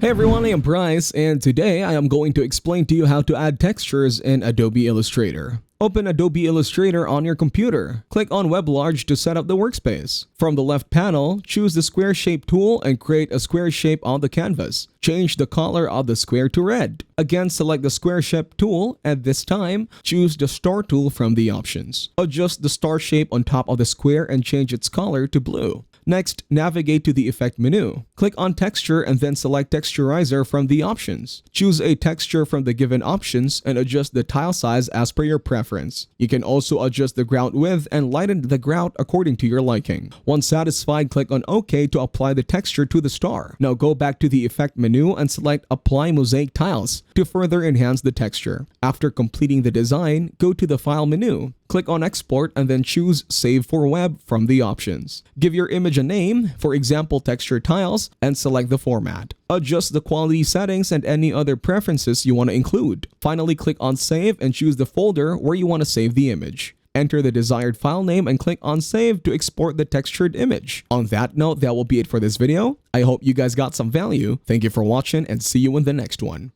Hey everyone, I am Bryce, and today I am going to explain to you how to add textures in Adobe Illustrator. Open Adobe Illustrator on your computer. Click on Web Large to set up the workspace. From the left panel, choose the Square Shape tool and create a square shape on the canvas. Change the color of the square to red. Again, select the Square Shape tool, and this time, choose the Star tool from the options. Adjust the star shape on top of the square and change its color to blue. Next, navigate to the Effect menu. Click on Texture and then select Texturizer from the options. Choose a texture from the given options and adjust the tile size as per your preference. You can also adjust the grout width and lighten the grout according to your liking. Once satisfied, click on OK to apply the texture to the star. Now go back to the Effect menu and select Apply Mosaic Tiles to further enhance the texture. After completing the design, go to the File menu. Click on Export and then choose Save for Web from the options. Give your image a name, for example texture tiles, and select the format. Adjust the quality settings and any other preferences you want to include. Finally, click on Save and choose the folder where you want to save the image. Enter the desired file name and click on Save to export the textured image. On that note, that will be it for this video. I hope you guys got some value. Thank you for watching and see you in the next one.